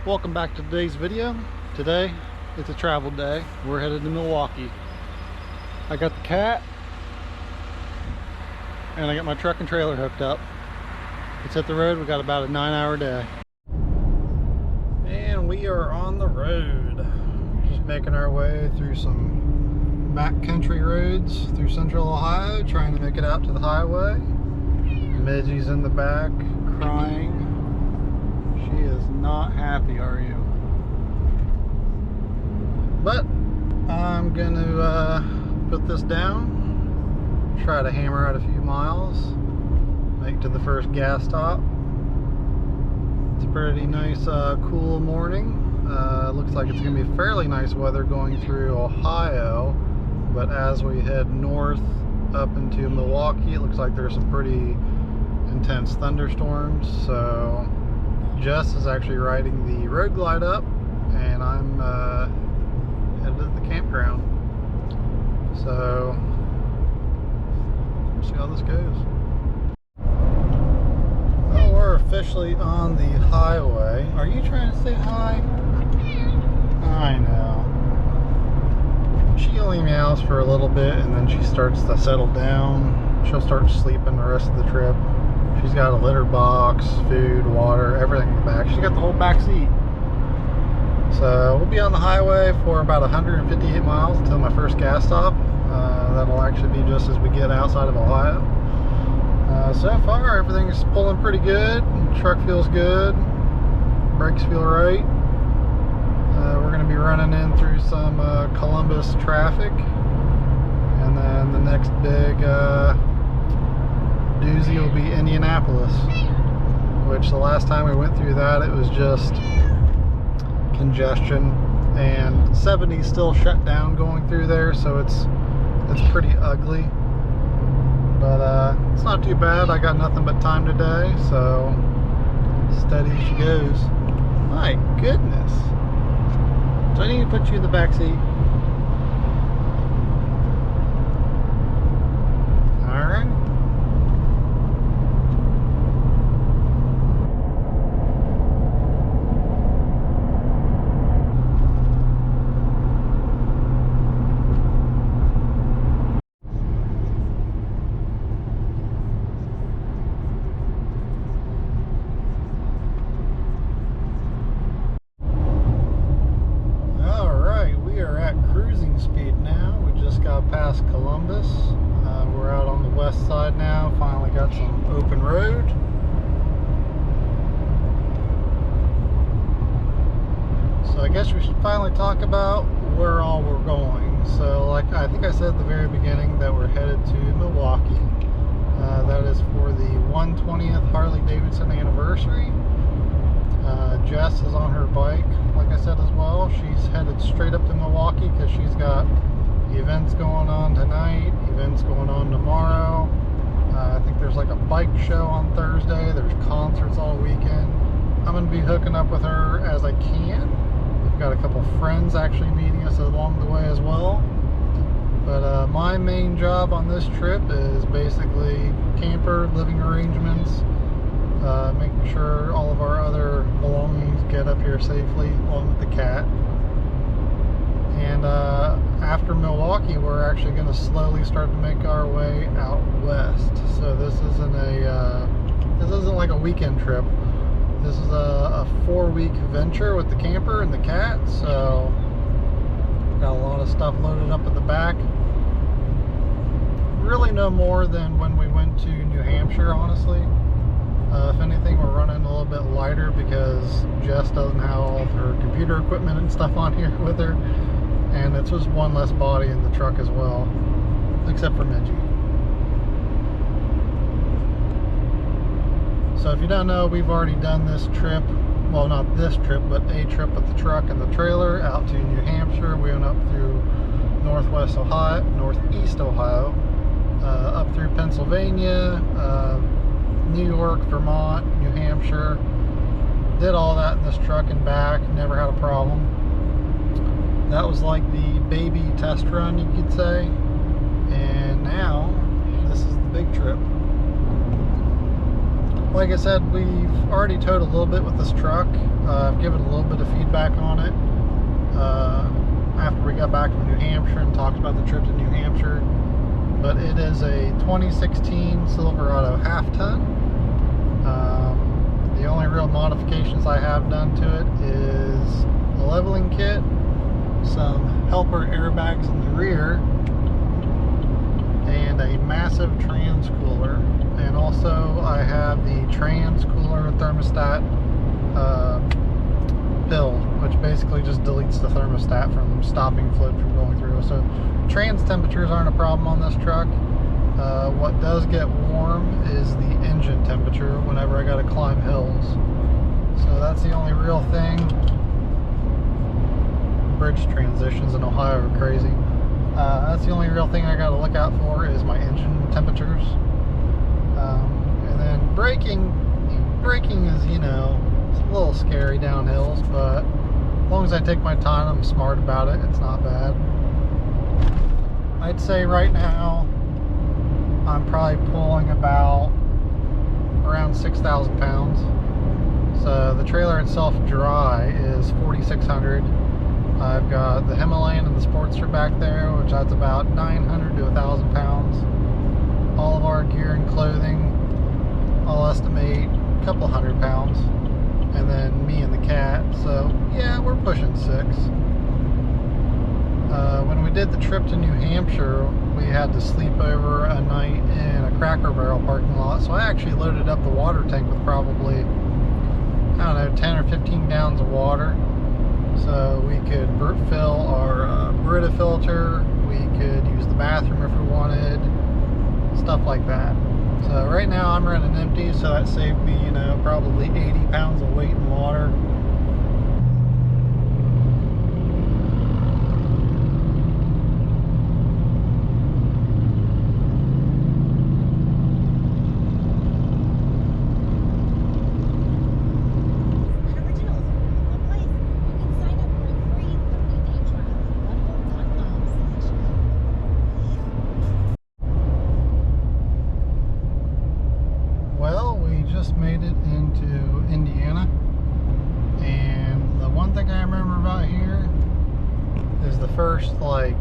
Welcome back to today's video. Today it's a travel day. We're headed to Milwaukee. I got the cat and I got my truck and trailer hooked up. Let's hit the road. We got about a 9-hour day. And we are on the road. Just making our way through some backcountry roads through central Ohio, trying to make it out to the highway. Midgie's in the back crying. She is not happy, are you? But I'm gonna put this down, try to hammer out a few miles, make it to the first gas stop. It's a pretty nice cool morning. Looks like it's gonna be fairly nice weather going through Ohio, but as we head north up into Milwaukee, it looks like there's some pretty intense thunderstorms. So Jess is actually riding the Road Glide up, and I'm headed to the campground. So we'll see how this goes. Well, we're officially on the highway. Are you trying to say hi? I know. She only meows for a little bit, and then she starts to settle down. She'll start sleeping the rest of the trip. She's got a litter box, food, water, everything in the back. She's got the whole back seat. So we'll be on the highway for about 158 miles until my first gas stop. That'll actually be just as we get outside of Ohio. So far, everything's pulling pretty good. The truck feels good. Brakes feel right. We're going to be running in through some Columbus traffic. And then the next big doozy will be Indianapolis, which the last time we went through that, it was just congestion, and 70 still shut down going through there, so it's pretty ugly. But it's not too bad. I got nothing but time today, so steady as she goes. My goodness. So I need to put you in the back seat. Alright. Speed now. We just got past Columbus. We're out on the west side now. Finally got some open road. So I guess we should finally talk about where all we're going. So like I think I said at the very beginning that we're headed to Milwaukee. That is for the 120th Harley Davidson anniversary. Jess is on her bike, like I said as well. She's headed straight up to Milwaukee because she's got events going on tonight, events going on tomorrow. I think there's like a bike show on Thursday. There's concerts all weekend. I'm going to be hooking up with her as I can. We've got a couple friends actually meeting us along the way as well. But my main job on this trip is basically camper, living arrangements, making sure all of our other belongings get up here safely along with the cat. And after Milwaukee, we're actually going to slowly start to make our way out west. So this isn't like a weekend trip. This is a 4-week venture with the camper and the cat. So got a lot of stuff loaded up at the back. Really no more than when we went to New Hampshire, honestly. If anything, we're running a little bit lighter because Jess doesn't have all of her computer equipment and stuff on here with her. And it's just one less body in the truck as well, except for Midgie. So if you don't know, we've already done this trip. Well, not this trip, but a trip with the truck and the trailer out to New Hampshire. We went up through northeast Ohio, up through Pennsylvania, New York, Vermont, New Hampshire. Did all that in this truck and back, never had a problem. That was like the baby test run, you could say. And now, this is the big trip. like I said, we've already towed a little bit with this truck. I've given a little bit of feedback on it after we got back from New Hampshire and talked about the trip to New Hampshire. But it is a 2016 Silverado half-ton. The only real modifications I have done to it is a leveling kit, some helper airbags in the rear, and a massive trans cooler. And also I have the trans cooler thermostat pill, which basically just deletes the thermostat from stopping fluid from going through. So trans temperatures aren't a problem on this truck. What does get warm is the engine temperature whenever I gotta climb hills. So that's the only real thing. Bridge transitions in Ohio are crazy. That's the only real thing I gotta look out for is my engine temperatures. And then braking is, you know, it's a little scary down hills, but as long as I take my time, I'm smart about it, it's not bad. I'd say right now I'm probably pulling about around 6,000 pounds. So the trailer itself dry is 4,600. I've got the Himalayan and the Sportster back there, which that's about 900 to 1,000 pounds. All of our gear and clothing, I'll estimate a couple hundred pounds. And then me and the cat, so yeah, we're pushing 6. When we did the trip to New Hampshire, we had to sleep over a night in a Cracker Barrel parking lot, so I actually loaded up the water tank with probably, I don't know, 10 or 15 gallons of water. So we could fill our Brita filter, we could use the bathroom if we wanted, stuff like that. So right now I'm running empty, so that saved me, you know, probably 80 pounds of weight in water. Made it into Indiana, and the one thing I remember about here is the first like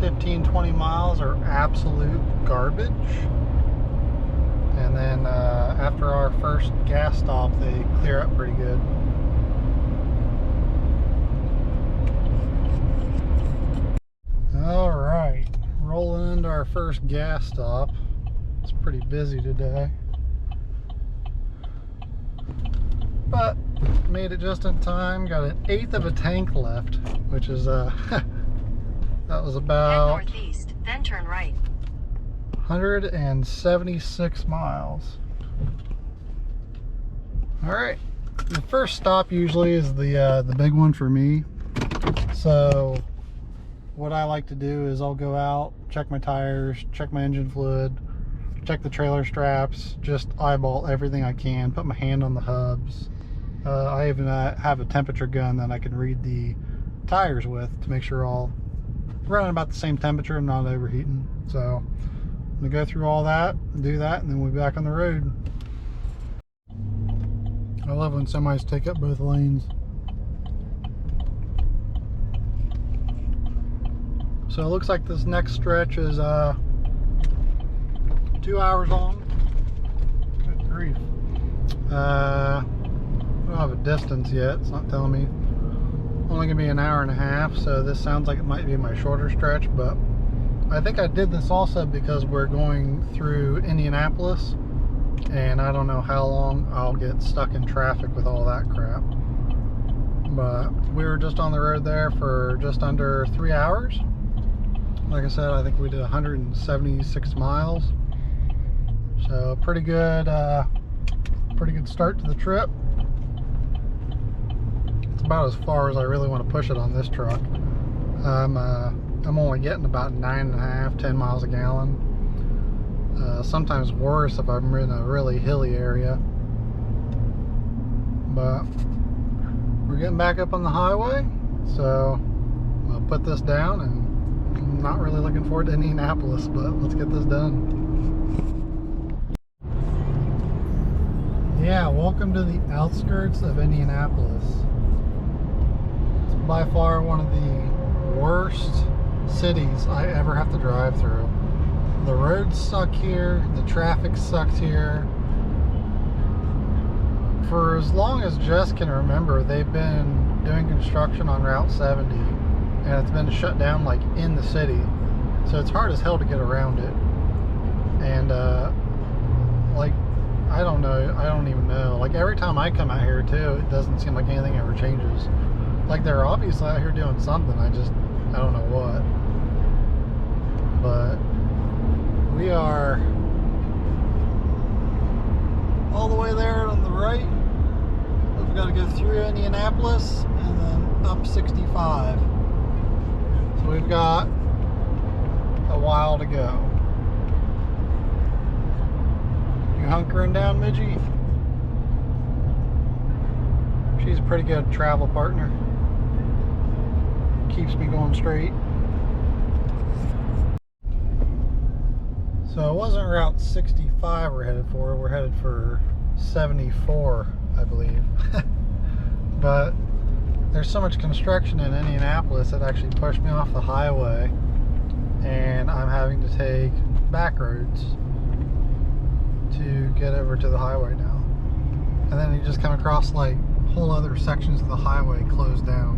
15-20 miles are absolute garbage, and then after our first gas stop they clear up pretty good. All right, rolling into our first gas stop. It's pretty busy today, but made it just in time. Got an 1/8 of a tank left, which is that was about head northeast, then turn right. 176 miles. All right, the first stop usually is the big one for me. So what I like to do is I'll go out, check my tires, check my engine fluid, check the trailer straps, just eyeball everything I can, put my hand on the hubs. I even have a temperature gun that I can read the tires with to make sure all running about the same temperature and not overheating. So I'm gonna go through all that, do that, and then we'll be back on the road. I love when semis take up both lanes. So it looks like this next stretch is 2 hours long. Good grief. I don't have a distance yet, it's not telling me. Only gonna be an hour and a half, so this sounds like it might be my shorter stretch, but I think I did this also because we're going through Indianapolis, and I don't know how long I'll get stuck in traffic with all that crap. But we were just on the road there for just under 3 hours. Like I said, I think we did 176 miles. So pretty good start to the trip. It's about as far as I really want to push it on this truck. I'm only getting about 9.5, 10 miles a gallon. Sometimes worse if I'm in a really hilly area. But we're getting back up on the highway, so I'll put this down, and I'm not really looking forward to Indianapolis, but let's get this done. Yeah, welcome to the outskirts of Indianapolis. It's by far one of the worst cities I ever have to drive through. The roads suck here, the traffic sucks here. For as long as Jess can remember, they've been doing construction on Route 70, and it's been shut down like in the city. So it's hard as hell to get around it. And like, I don't know, I don't even know. Like every time I come out here too, it doesn't seem like anything ever changes. Like they're obviously out here doing something, I don't know what. But we are all the way there on the right. We've got to go through Indianapolis and then up 65. So we've got a while to go. You hunkering down, Midgie? She's a pretty good travel partner. Keeps me going straight. So it wasn't Route 65 we're headed for. We're headed for 74, I believe. But there's so much construction in Indianapolis that actually pushed me off the highway, and I'm having to take back roads to get over to the highway now. And then you just come across like whole other sections of the highway closed down.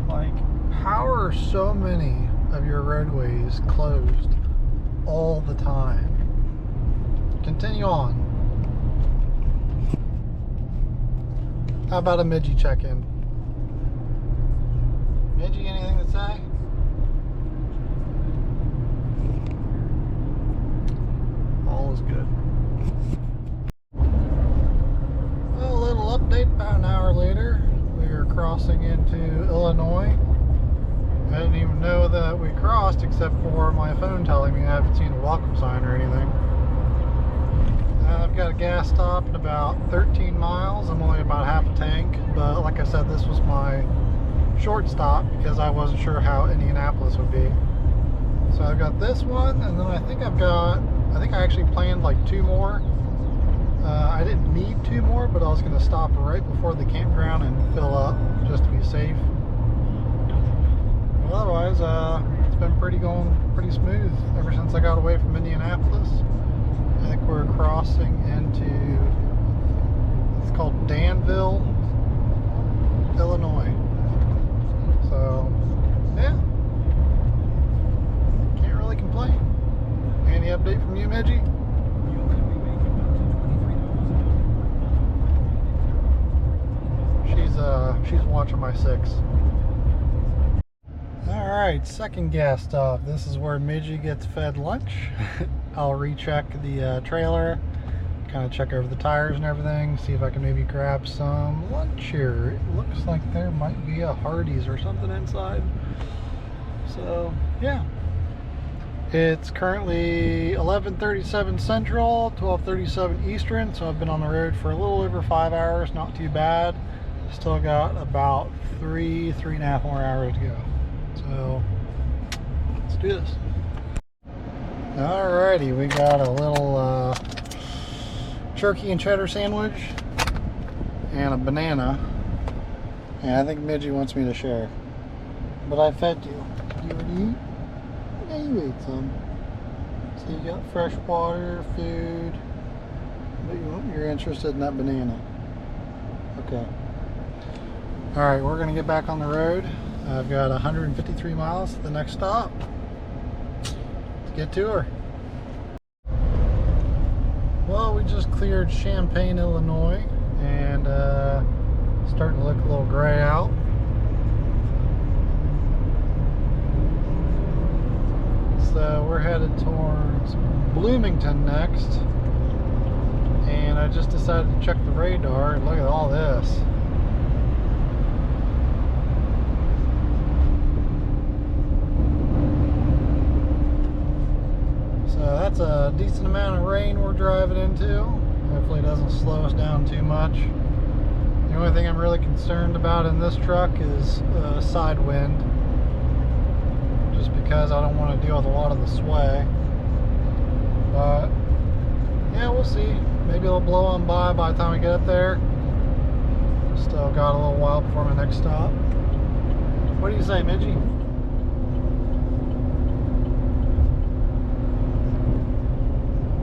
Like, how are so many of your roadways closed all the time? Continue on. How about a Midgie check-in? Midgie, anything to say? All is good. Well, a little update. About an hour later, we are crossing into Illinois. I didn't even know that we crossed except for my phone telling me I haven't seen a welcome sign or anything. I've got a gas stop in about 13 miles. I'm only about half a tank, but like I said, this was my short stop because I wasn't sure how Indianapolis would be. So I've got this one, and then I think I actually planned like 2 more. I didn't need 2 more, but I was going to stop right before the campground and fill up just to be safe. Well, otherwise, it's been going pretty smooth ever since I got away from Indianapolis. I think we're crossing into, it's called Danville, Illinois. So, yeah, can't really complain. Any update from you, Midgie? She's watching my 6. Alright, second gas stop. This is where Midgie gets fed lunch. I'll recheck the trailer, kind of check over the tires and everything, see if I can maybe grab some lunch here. It looks like there might be a Hardee's or something inside. So, yeah. It's currently 11:37 Central, 12:37 Eastern, so I've been on the road for a little over 5 hours, not too bad. Still got about 3.5 more hours to go. So, let's do this. Alrighty, we got a little turkey and cheddar sandwich and a banana. And I think Midgie wants me to share. But I fed you. Did you already eat? Yeah, you ate some. So you got fresh water, food, but you're interested in that banana. Okay. Alright, we're going to get back on the road. I've got 153 miles to the next stop. Let's get to her. Well, we just cleared Champaign, Illinois, and starting to look a little gray out. So we're headed towards Bloomington next, and I just decided to check the radar and look at all this. So that's a decent amount of rain we're driving into. Hopefully it doesn't slow us down too much. The only thing I'm really concerned about in this truck is side wind, just because I don't want to deal with a lot of the sway. But yeah, we'll see. Maybe it'll blow on by the time we get up there. Still got a little while before my next stop. What do you say, Midgie?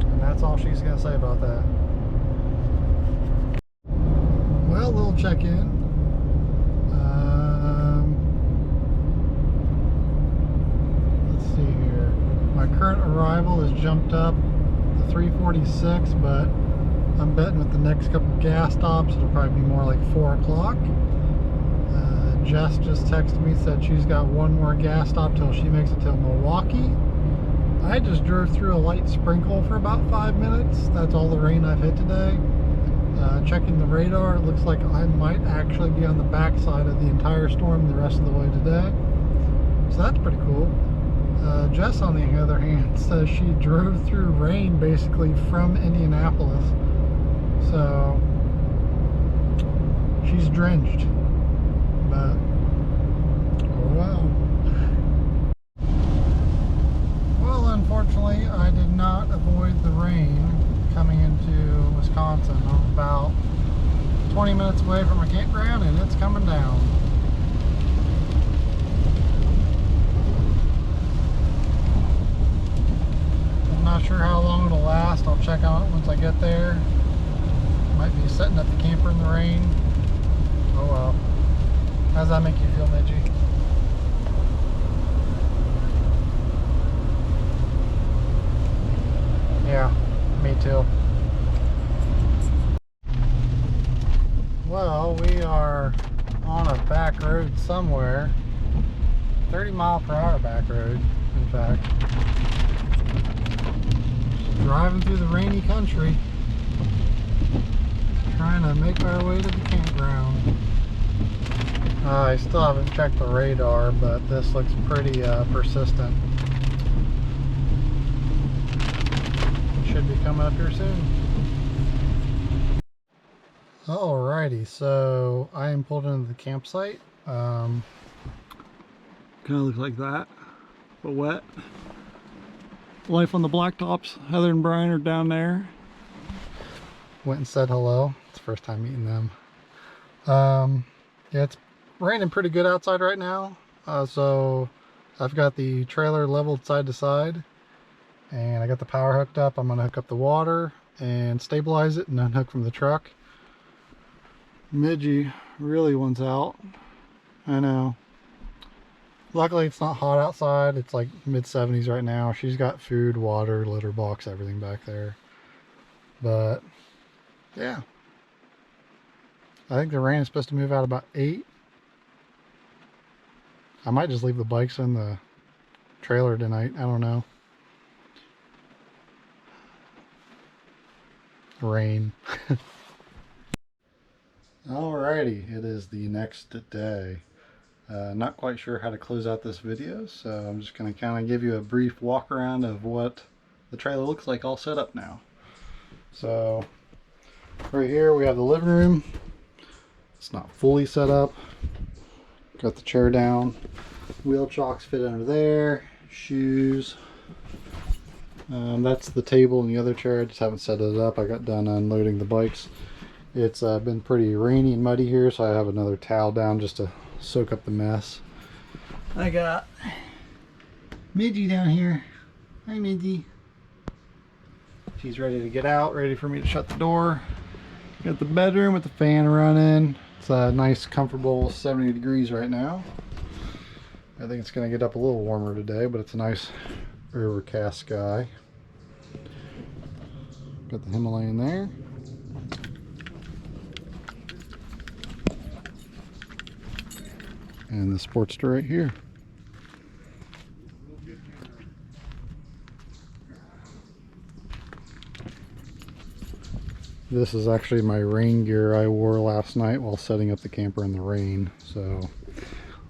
And that's all she's gonna say about that. Well, a little check-in. Let's see here. My current arrival has jumped up to 3:46, but I'm betting with the next couple gas stops it'll probably be more like 4 o'clock. Jess just texted me, said she's got one more gas stop till she makes it till Milwaukee. I just drove through a light sprinkle for about 5 minutes. That's all the rain I've hit today. Checking the radar, it looks like I might actually be on the backside of the entire storm the rest of the way today. So that's pretty cool. Jess, on the other hand, says she drove through rain basically from Indianapolis. So she's drenched. But oh well. Well, unfortunately, I did not avoid the rain coming into Wisconsin. I'm about 20 minutes away from my campground and it's coming down. I'm not sure how long it'll last. I'll check on it once I get there. Might be setting up the camper in the rain. Oh well. How does that make you feel, Midgie? Yeah, me too. Well, we are on a back road somewhere. 30-mile-per-hour back road, in fact. Just driving through the rainy country. Trying to make our way to the campground. I still haven't checked the radar, but this looks pretty persistent. Should be coming up here soon. Alrighty, so I am pulled into the campsite. Kind of looks like that, but wet. Life on the Blacktops. Heather and Brian are down there. Went and said hello. It's the first time meeting them. Yeah, it's raining pretty good outside right now. So I've got the trailer leveled side to side and I got the power hooked up. I'm going to hook up the water and stabilize it and unhook from the truck. Midgie really wants out. I know. Luckily it's not hot outside. It's like mid-70s right now. She's got food, water, litter box, everything back there. But yeah, I think the rain is supposed to move out about 8. I might just leave the bikes in the trailer tonight. I don't know. Rain. Alrighty, it is the next day. Not quite sure how to close out this video, so I'm just going to kind of give you a brief walk around of what the trailer looks like all set up now. So right here we have the living room. It's not fully set up. Got the chair down. Wheel chocks fit under there. Shoes. That's the table and the other chair. I just haven't set it up. I got done unloading the bikes. It's been pretty rainy and muddy here, so I have another towel down just to soak up the mess. I got Midgie down here. Hi, Midgie. She's ready to get out, ready for me to shut the door. Got the bedroom with the fan running. It's a nice, comfortable 70 degrees right now. I think it's going to get up a little warmer today, but it's a nice overcast sky. Got the Himalayan there. And the Sportster right here. This is actually my rain gear I wore last night while setting up the camper in the rain. So,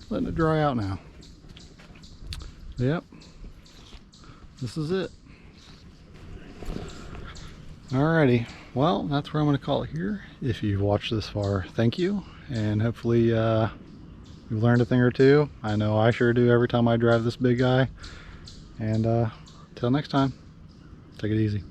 letting it dry out now. Yep. This is it. Alrighty. Well, that's where I'm going to call it here. If you've watched this far, thank you. And hopefully you've learned a thing or two. I know I sure do every time I drive this big guy. And till next time, take it easy.